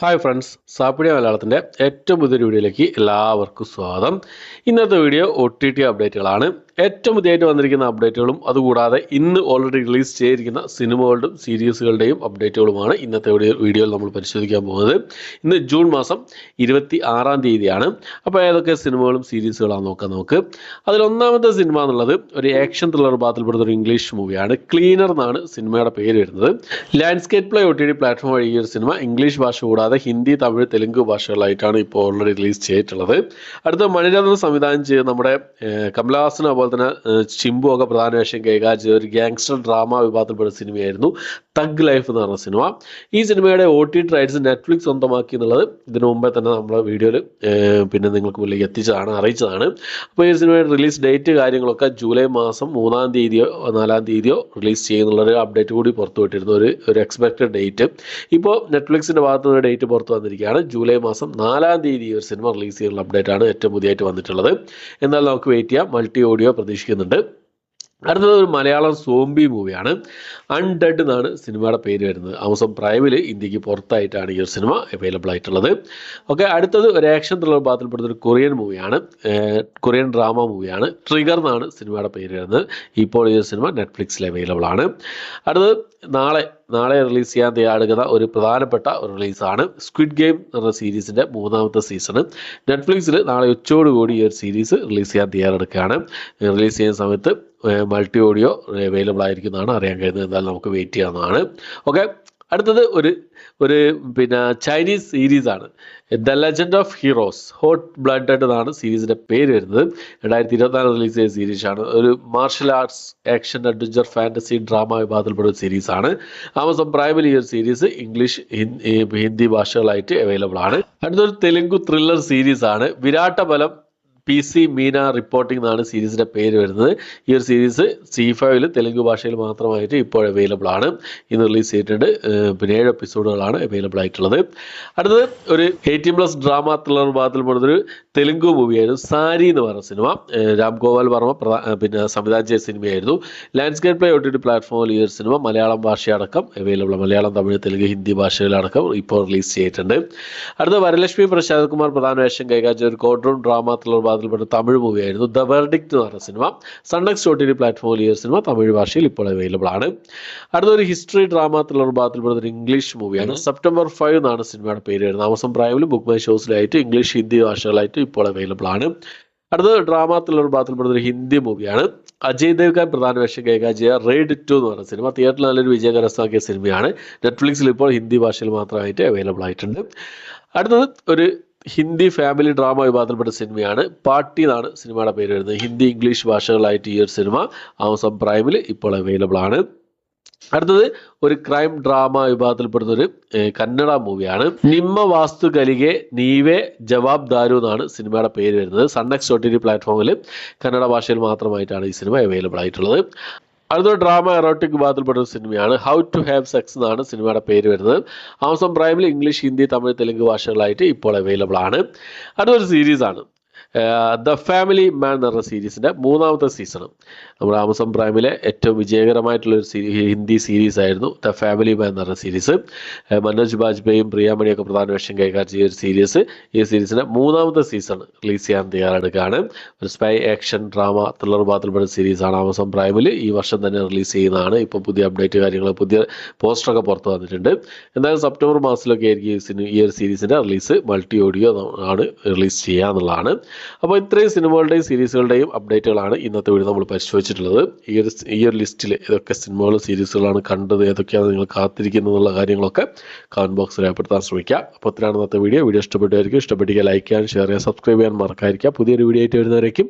Hi friends, സാപ്പിഡിയ മലയാളത്തിൻ്റെ ഏറ്റവും പുതിയൊരു വീഡിയോയിലേക്ക് എല്ലാവർക്കും സ്വാഗതം. ഇന്നത്തെ വീഡിയോ OTT അപ്ഡേറ്റുകളാണ്. ഏറ്റവും പുതിയതായിട്ട് വന്നിരിക്കുന്ന അപ്ഡേറ്റുകളും അതുകൂടാതെ ഇന്ന് ഓൾറെഡി റിലീസ് ചെയ്തിരിക്കുന്ന സിനിമകളുടെയും സീരീസുകളുടെയും അപ്ഡേറ്റുകളുമാണ് ഇന്നത്തെ വീഡിയോയിൽ നമ്മൾ പരിശോധിക്കാൻ പോകുന്നത്. ഇന്ന് ജൂൺ മാസം 26-ാം തീയതിയാണ്. അപ്പോൾ ഏതൊക്കെ സിനിമകളും സീരീസുകളാണ് നോക്കാം നമുക്ക്. അതിലൊന്നാമത്തെ സിനിമ എന്നുള്ളത് ഒരു ആക്ഷൻ ത്രില്ലർ ഭാഗത്തിൽപ്പെടുന്ന ഒരു ഇംഗ്ലീഷ് മൂവിയാണ്. ക്ലീനർ എന്നാണ് സിനിമയുടെ പേര് വരുന്നത്. ലാൻഡ്സ്കേപ്പ് പ്ലേ OTT പ്ലാറ്റ്ഫോം വഴി ഈ ഒരു സിനിമ ഇംഗ്ലീഷ് ഭാഷ കൂടാതെ ഹിന്ദി, തമിഴ്, തെലുങ്ക് ഭാഷകളായിട്ടാണ് ഇപ്പോൾ ഓൾറെഡി റിലീസ് ചെയ്തിട്ടുള്ളത്. അടുത്ത മണിരത്നം സംവിധാനം ചെയ്ത് നമ്മുടെ കമലഹാസനും അതുപോലെ തന്നെ ചിമ്പു ഒക്കെ പ്രധാന വേഷം കൈകാര്യം ചെയ്ത ഒരു ഗാങ്സ്റ്റർ ഡ്രാമ വിഭാഗത്തിൽപ്പെട്ട സിനിമയായിരുന്നു തഗ് ലൈഫ് എന്ന് പറഞ്ഞ സിനിമ. ഈ സിനിമയുടെ OTT റൈറ്റ്സ് നെറ്റ്ഫ്ലിക്സ് സ്വന്തമാക്കി എന്നുള്ളത് ഇതിനു മുമ്പേ തന്നെ നമ്മുടെ വീഡിയോയിൽ പിന്നെ നിങ്ങൾക്ക് മുന്നിലേക്ക് അറിയിച്ചതാണ്. അപ്പോൾ ഈ സിനിമയുടെ റിലീസ് ഡേറ്റ് കാര്യങ്ങളൊക്കെ ജൂലൈ മാസം 3-ാം തീയതിയോ 4-ാം തീയതിയോ റിലീസ് ചെയ്യുന്നുള്ളൊരു അപ്ഡേറ്റ് കൂടി പുറത്തുവിട്ടിരുന്നു, ഒരു എക്സ്പെക്റ്റഡ് ഡേറ്റ്. ഇപ്പോൾ നെറ്റ്ഫ്ലിക്സിൻ്റെ ഭാഗത്ത് നിന്ന് ഡേറ്റ് പുറത്തു വന്നിരിക്കുകയാണ്. ജൂലൈ മാസം 4-ാം തീയതി ഒരു സിനിമ റിലീസ് ചെയ്യുന്ന അപ്ഡേറ്റ് ആണ് ഏറ്റവും പുതിയതായിട്ട് വന്നിട്ടുള്ളത്. എന്നാൽ നമുക്ക് വെയിറ്റ് ചെയ്യാം. മൾട്ടി ഓഡിയോ പ്രതീക്ഷിക്കുന്നുണ്ട്. അടുത്തത് ഒരു മലയാളം സോംബി മൂവിയാണ്. അൺഡെഡ് എന്നാണ് സിനിമയുടെ പേര് വരുന്നത്. ആമസോൺ പ്രൈമിൽ ഇന്ത്യക്ക് പുറത്തായിട്ടാണ് ഈ ഒരു സിനിമ അവൈലബിൾ ആയിട്ടുള്ളത്. ഓക്കെ, അടുത്തത് ഒരു ആക്ഷൻ ത്രില്ലർ ഭാഗത്തിൽപ്പെടുന്ന ഒരു കൊറിയൻ മൂവിയാണ്. കൊറിയൻ ഡ്രാമ മൂവിയാണ്. ട്രിഗർ എന്നാണ് സിനിമയുടെ പേര് വരുന്നത്. ഇപ്പോൾ ഈ ഒരു സിനിമ നെറ്റ്ഫ്ലിക്സിൽ അവൈലബിൾ ആണ്. അടുത്തത് നാളെ റിലീസ് ചെയ്യാൻ തയ്യാറെടുക്കുന്ന ഒരു പ്രധാനപ്പെട്ട ഒരു റിലീസാണ് സ്ക്വിഡ് ഗെയിം എന്ന സീരീസിൻ്റെ 3-ാമത്തെ സീസണ്. നെറ്റ്ഫ്ലിക്സിൽ നാളെ ഉച്ചയോടുകൂടി ഈ ഒരു സീരീസ് റിലീസ് ചെയ്യാൻ തയ്യാറെടുക്കുകയാണ്. റിലീസ് ചെയ്യുന്ന സമയത്ത് മൾട്ടി ഓഡിയോ അവൈലബിൾ ആയിരിക്കുന്നതാണ് അറിയാൻ കഴിയുന്നത്. എന്തായാലും നമുക്ക് വെയിറ്റ് ചെയ്യാവുന്നതാണ്. ഓക്കെ, അടുത്തത് ഒരു ചൈനീസ് സീരീസാണ്. The legend of heroes hot blooded എന്നാണ് സീരീസിൻ്റെ പേര് വരുന്നത്. 2024 റിലീസ് ചെയ്ത സീരീസാണ്. ഒരു martial arts action adventure fantasy drama വിഭാഗത്തിൽപ്പെടുന്ന സീരീസാണ്. ആമസോൺ പ്രൈമിൽ ഈ ഒരു സീരീസ് ഇംഗ്ലീഷ്, ഹിന്ദി ഭാഷകളായിട്ട് അവൈലബിൾ ആണ്. അടുത്തൊരു തെലുങ്ക് ത്രില്ലർ സീരീസാണ്. വിരാട്ടബലം PC മീന റിപ്പോർട്ടിംഗ് എന്നാണ് സീരീസിൻ്റെ പേര് വരുന്നത്. ഈ ഒരു സീരീസ് C5 തെലുങ്ക് ഭാഷയിൽ മാത്രമായിട്ട് ഇപ്പോൾ അവൈലബിൾ ആണ്. ഇന്ന് റിലീസ് ചെയ്തിട്ടുണ്ട്. 7 എപ്പിസോഡുകളാണ് അവൈലബിൾ ആയിട്ടുള്ളത്. അടുത്തത് ഒരു 18+ ഡ്രാമ ത്രില്ലർ വിഭാഗത്തിൽപ്പെടുന്നൊരു തെലുങ്ക് മൂവിയായിരുന്നു സാരി എന്ന് പറഞ്ഞ സിനിമ. രാം ഗോപാൽ വർമ്മ സംവിധാനം ചെയ്ത സിനിമയായിരുന്നു. ലാൻഡ്സ്കേപ്പ് പ്ലേ OTT പ്ലാറ്റ്ഫോമിൽ ഈ ഒരു സിനിമ മലയാളം ഭാഷയടക്കം അവൈലബിൾ, മലയാളം, തമിഴ്, തെലുങ്ക്, ഹിന്ദി ഭാഷകളിലടക്കം ഇപ്പോൾ റിലീസ് ചെയ്തിട്ടുണ്ട്. അടുത്ത വരലക്ഷ്മി പ്രസാദ് കുമാർ പ്രധാന വേഷം കൈകാര്യം ചെയ്ത ഒരു കോർട്ട് റൂം ഡ്രാമ ത്രില്ലർ ഭാഗത്തിൽപ്പെട്ട തമിഴ് മൂവിയായിരുന്നു ദ വെർഡിക്റ്റ് എന്ന് പറഞ്ഞ സിനിമ. സൺനെക്സ്റ്റ് OTT പ്ലാറ്റ്ഫോമിൽ ഈ ഒരു സിനിമ തമിഴ് ഭാഷയിൽ ഇപ്പോൾ അവൈലബിൾ ആണ്. അടുത്തൊരു ഹിസ്റ്ററി ഡ്രാമ ത്രില്ലർ ഭാഗത്തിൽപ്പെടുന്ന ഒരു ഇംഗ്ലീഷ് മൂവിയാണ്. സെപ്റ്റംബർ 5 എന്നാണ് സിനിമയുടെ പേര് വരുന്നത്. ആമസോൺ പ്രൈമിലും ബുക്ക് മൈ ഷോസിലായിട്ട് ഇംഗ്ലീഷ്, ഹിന്ദി ഭാഷകളായിട്ട് ഇപ്പോൾ അവൈലബിൾ ആണ്. അടുത്തത് ഡ്രാമ ത്രില്ലർ ഭാഗത്തിൽപ്പെടുന്ന ഒരു ഹിന്ദി മൂവിയാണ്. അജയ് ദേവ്ഗൻ പ്രധാന വേഷം കൈകാര്യം ചെയ്യുക റെയ്ഡ് 2 എന്ന് പറഞ്ഞ സിനിമ. തിയേറ്ററിൽ നല്ലൊരു വിജയം കരസ്ഥമാക്കിയ സിനിമയാണ്. നെറ്റ്ഫ്ലിക്സിൽ ഇപ്പോൾ ഹിന്ദി ഭാഷയിൽ മാത്രമായിട്ട് അവൈലബിൾ ആയിട്ടുണ്ട്. അടുത്തത് ഒരു ഹിന്ദി ഫാമിലി ഡ്രാമ വിഭാഗത്തിൽപ്പെട്ട സിനിമയാണ്. പാർട്ടി എന്നാണ് സിനിമയുടെ പേര് വരുന്നത്. ഹിന്ദി, ഇംഗ്ലീഷ് ഭാഷകളായിട്ട് ഈ ഒരു സിനിമ ആമസോൺ പ്രൈമിൽ ഇപ്പോൾ അവൈലബിൾ ആണ്. അടുത്തത് ഒരു ക്രൈം ഡ്രാമ വിഭാഗത്തിൽപ്പെടുന്ന ഒരു കന്നഡ മൂവിയാണ്. നിമ്മ വാസ്തു കലികെ നീവേ ജവാബ് ദാരു എന്നാണ് സിനിമയുടെ പേര് വരുന്നത്. സൺനെക്സ്റ്റ് OTT പ്ലാറ്റ്ഫോമിൽ കന്നഡ ഭാഷയിൽ മാത്രമായിട്ടാണ് ഈ സിനിമ അവൈലബിൾ ആയിട്ടുള്ളത്. അടുത്തൊരു ഡ്രാമ എറോട്ടിക് വിഭാഗത്തിൽപ്പെട്ട ഒരു സിനിമയാണ് ഹൗ ടു ഹാവ് സെക്സ് എന്നാണ് സിനിമയുടെ പേര് വരുന്നത്. ആമസോൺ പ്രൈമിൽ ഇംഗ്ലീഷ്, ഹിന്ദി, തമിഴ്, തെലുങ്ക് ഭാഷകളായിട്ട് ഇപ്പോൾ അവൈലബിൾ ആണ്. അടുത്തൊരു സീരീസാണ് ദ ഫാമിലി മാൻ എന്ന് പറഞ്ഞ സീരീസിൻ്റെ 3-ാമത്തെ സീസൺ. നമ്മുടെ ആമസോൺ പ്രൈമിലെ ഏറ്റവും വിജയകരമായിട്ടുള്ളൊരു ഹിന്ദി സീരീസ് ആയിരുന്നു ദ ഫാമിലി മാൻ എന്ന് പറഞ്ഞ സീരീസ്. മനോജ് ബാജ്പേയും പ്രിയാമണിയൊക്കെ പ്രധാന വേഷം കൈകാര്യം ചെയ്ത ഒരു സീരീസ്. ഈ സീരീസിൻ്റെ 3-ാമത്തെ സീസൺ റിലീസ് ചെയ്യാൻ തയ്യാറെടുക്കുകയാണ്. ഒരു സ്പൈ ആക്ഷൻ ഡ്രാമ ത്രില്ലർ ഭാഗത്തിൽപ്പെട്ട സീരീസാണ്. ആമസോൺ പ്രൈമിൽ ഈ വർഷം തന്നെ റിലീസ് ചെയ്യുന്നതാണ്. ഇപ്പോൾ പുതിയ അപ്ഡേറ്റ് കാര്യങ്ങൾ, പുതിയ പോസ്റ്ററൊക്കെ പുറത്തു വന്നിട്ടുണ്ട്. എന്തായാലും സെപ്റ്റംബർ മാസത്തിലൊക്കെ ആയിരിക്കും ഈ ഒരു സീരീസിൻ്റെ റിലീസ്. മൾട്ടി ഓഡിയോ ആണ് റിലീസ് ചെയ്യുക എന്നുള്ളതാണ്. അപ്പോൾ ഇത്രയും സിനിമകളുടെയും സീരീസുകളുടെയും അപ്ഡേറ്റുകളാണ് ഇന്നത്തെ വീഡിയോ നമ്മൾ പരിശോധിച്ചിട്ടുള്ളത്. ഈ ഒരു ലിസ്റ്റിൽ ഏതൊക്കെ സിനിമകളും സീരീസുകളാണ് കണ്ടത്, ഏതൊക്കെയാണ് നിങ്ങൾ കാത്തിരിക്കുന്നതെന്നുള്ള കാര്യങ്ങളൊക്കെ കമൻറ്റ് ബോക്സിൽ രേഖപ്പെടുത്താൻ ശ്രമിക്കുക. അപ്പോൾ ഇത്രയാണ് ഇന്നത്തെ വീഡിയോ. ഇഷ്ടപ്പെട്ടായിരിക്കും. ഇഷ്ടപ്പെട്ടിരിക്കുക, ലൈക്ക് ചെയ്യാൻ, ഷെയർ ചെയ്യാൻ, സബ്സ്ക്രൈബ് ചെയ്യാൻ മറക്കാതിരിക്കുക. പുതിയൊരു വീഡിയോ ആയിട്ട് വരുന്നവരേക്കും